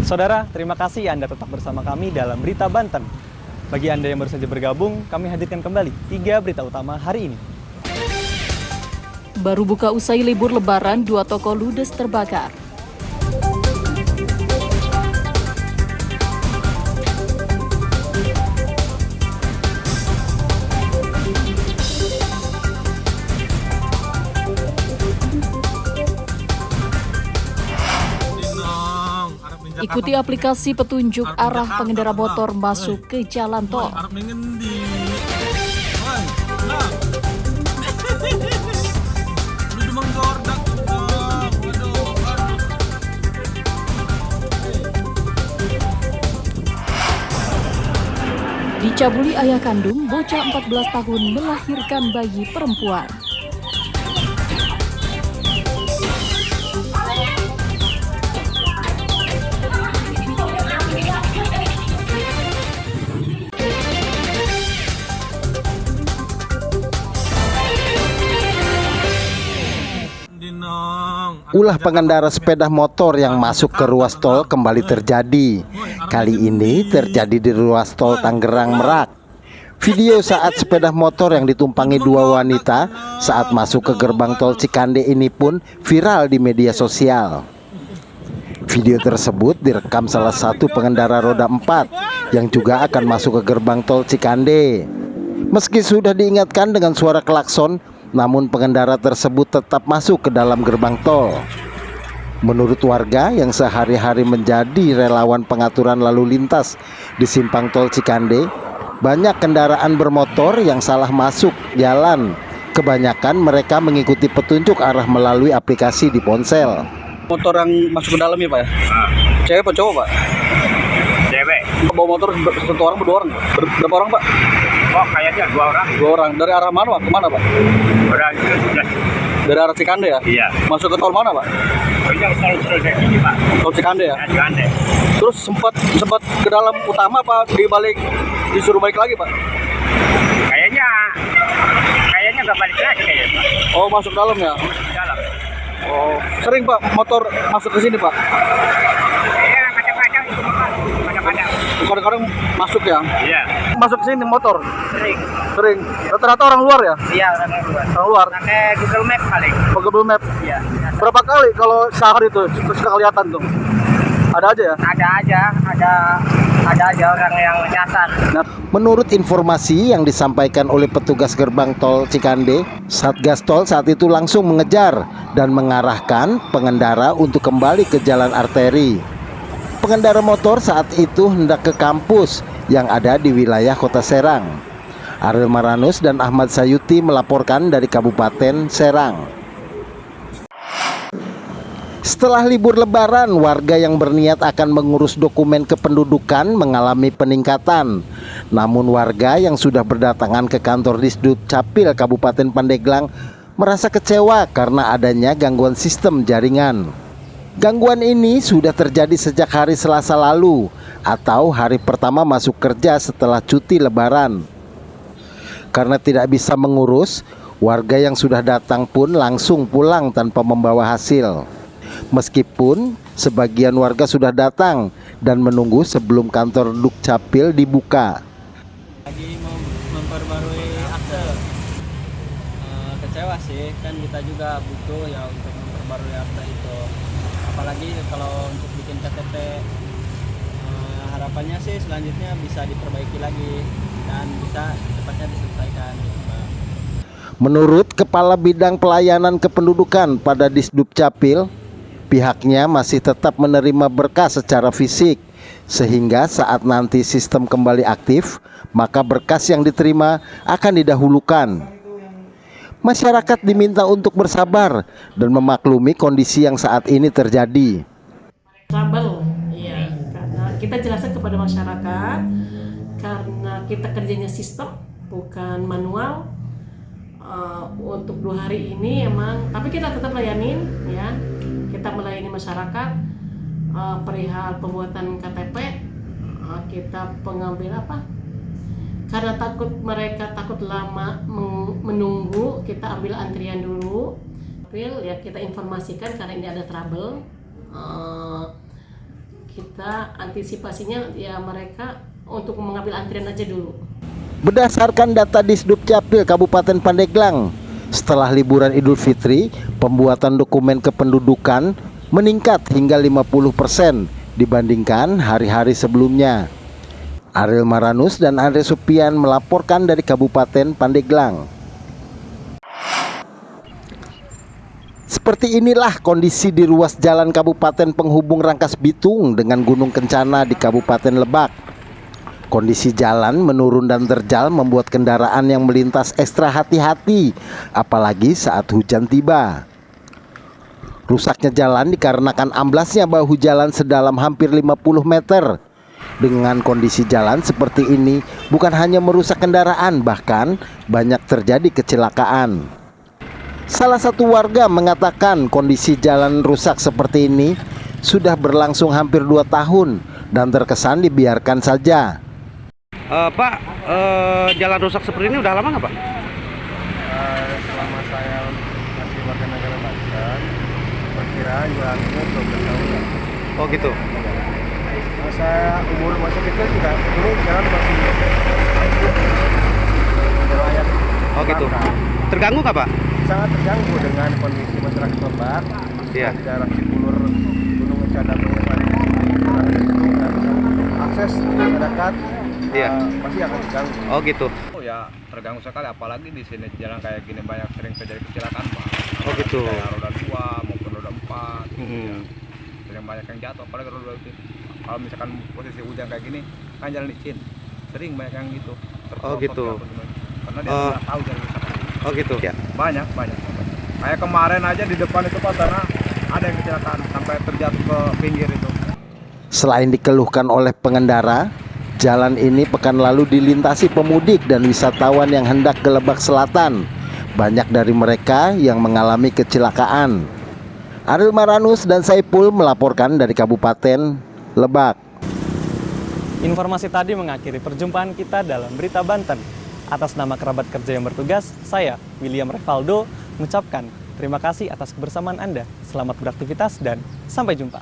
Saudara, terima kasih Anda tetap bersama kami dalam Berita Banten. Bagi Anda yang baru saja bergabung, kami hadirkan kembali 3 berita utama hari ini. Baru buka usai libur lebaran, 2 toko ludes terbakar. Ikuti aplikasi petunjuk arah pengendara motor masuk ke jalan tol. Dicabuli ayah kandung, bocah 14 tahun melahirkan bayi perempuan. Ulah pengendara sepeda motor yang masuk ke ruas tol kembali terjadi. Kali ini terjadi di ruas tol Tangerang Merak. Video saat sepeda motor yang ditumpangi 2 wanita saat masuk ke gerbang tol Cikande ini pun viral di media sosial. Video tersebut direkam salah satu pengendara roda 4 yang juga akan masuk ke gerbang tol Cikande. Meski sudah diingatkan dengan suara klakson, namun pengendara tersebut tetap masuk ke dalam gerbang tol. Menurut warga yang sehari-hari menjadi relawan pengaturan lalu lintas di simpang tol Cikande, banyak kendaraan bermotor yang salah masuk jalan. Kebanyakan mereka mengikuti petunjuk arah melalui aplikasi di ponsel. Motor yang masuk ke dalam ya Pak ya? Cewek apa cowok Pak? Cewek. Bawa motor satu orang, 2 orang? Berapa orang Pak? Oh kayaknya 2 orang. 2 orang. Dari arah mana Pak? Kemana Pak? Udah jelas. Dari arah Cikande ya? Iya. Masuk ke tol mana Pak? Oh iya tol ini Pak. Tol Cikande ya? Cikande. Terus sempat ke dalam utama apa disuruh balik lagi Pak? Kayaknya nggak balik lagi kayaknya Pak. Oh masuk dalam ya? Di dalam. Oh sering Pak motor masuk ke sini Pak? Iya kadang-kadang itu Pak. Kadang-kadang. Kadang-kadang masuk ya? Iya. Masuk ke sini motor? Sering. Rata-rata orang luar ya? Iya orang luar. Orang luar? Pakai Google Map paling. Pakai Google Map? Iya. Berapa kali kalau sehari itu suka kelihatan tuh? Ada aja ya? Ada aja orang yang nyasar. Menurut informasi yang disampaikan oleh petugas gerbang tol Cikande, Satgas Tol saat itu langsung mengejar dan mengarahkan pengendara untuk kembali ke jalan arteri. Pengendara motor saat itu hendak ke kampus yang ada di wilayah Kota Serang. Ariel Maranus dan Ahmad Sayuti melaporkan dari Kabupaten Serang. Setelah libur lebaran, warga yang berniat akan mengurus dokumen kependudukan mengalami peningkatan. Namun warga yang sudah berdatangan ke kantor Disduk Capil Kabupaten Pandeglang merasa kecewa karena adanya gangguan sistem jaringan. Gangguan ini sudah terjadi sejak hari Selasa lalu atau hari pertama masuk kerja setelah cuti lebaran. Karena tidak bisa mengurus, warga yang sudah datang pun langsung pulang tanpa membawa hasil. Meskipun sebagian warga sudah datang dan menunggu sebelum kantor Dukcapil dibuka. Lagi memperbarui akte. Kecewa sih, kan kita juga butuh ya untuk memperbarui akte itu. Apalagi kalau untuk bikin KTP, harapannya sih selanjutnya bisa diperbaiki lagi dan bisa cepatnya diselesaikan. Menurut Kepala Bidang Pelayanan Kependudukan pada Disduk Capil, pihaknya masih tetap menerima berkas secara fisik, sehingga saat nanti sistem kembali aktif, maka berkas yang diterima akan didahulukan. Masyarakat diminta untuk bersabar dan memaklumi kondisi yang saat ini terjadi. Trouble, iya, karena kita jelaskan kepada masyarakat, karena kita kerjanya sistem, bukan manual. Untuk 2 hari ini emang, tapi kita tetap layanin ya. Kita melayani masyarakat perihal pembuatan KTP, kita pengambil karena mereka takut lama menunggu, kita ambil antrian dulu. Ya kita informasikan karena ini ada trouble, kita antisipasinya ya mereka untuk mengambil antrian aja dulu. Berdasarkan data Disduk Capil Kabupaten Pandeglang, setelah liburan Idul Fitri, pembuatan dokumen kependudukan meningkat hingga 50% dibandingkan hari-hari sebelumnya. Ariel Maranus dan Andre Supian melaporkan dari Kabupaten Pandeglang. Seperti inilah kondisi di ruas jalan Kabupaten penghubung Rangkas Bitung dengan Gunung Kencana di Kabupaten Lebak. Kondisi jalan menurun dan terjal membuat kendaraan yang melintas ekstra hati-hati, apalagi saat hujan tiba. Rusaknya jalan dikarenakan amblasnya bahu jalan sedalam hampir 50 meter. Dengan kondisi jalan seperti ini, bukan hanya merusak kendaraan, bahkan banyak terjadi kecelakaan. Salah satu warga mengatakan kondisi jalan rusak seperti ini sudah berlangsung hampir 2 tahun dan terkesan dibiarkan saja. Pak, jalan rusak seperti ini udah lama nggak Pak? Selama saya masih warga negara Banten, perkiraan jalan ini 12 tahun. Oh gitu. Saya umur masih kecil juga, ini jalan masih berlayar. Oh gitu. Terganggu nggak Pak? Sangat terganggu dengan kondisi masyarakat Lebak. Iya. Di daerah Cipulur, Gunung Kencana, akses masyarakat pasti akan terganggu. Oh gitu. Oh ya terganggu sekali, apalagi di sini jalan kayak gini banyak sering terjadi kecelakaan Pak. Oh gitu. Kayak roda 2 maupun roda 4 gitu ya. Hmm. Sering banyak yang jatuh, apalagi roda 2 itu. Kalau misalkan posisi hujan kayak gini kan jalan licin, sering banyak yang gitu. Oh gitu. Karena dia nggak tahu jalan rusak. Oh gitu. Ya. Banyak. Kayak kemarin aja di depan itu Pak, sana ada yang kecelakaan sampai terjatuh ke pinggir itu. Selain dikeluhkan oleh pengendara, jalan ini pekan lalu dilintasi pemudik dan wisatawan yang hendak ke Lebak Selatan. Banyak dari mereka yang mengalami kecelakaan. Ariel Maranus dan Saipul melaporkan dari Kabupaten Lebak. Informasi tadi mengakhiri perjumpaan kita dalam Berita Banten. Atas nama kerabat kerja yang bertugas, saya, William Revaldo, mengucapkan terima kasih atas kebersamaan Anda. Selamat beraktivitas dan sampai jumpa.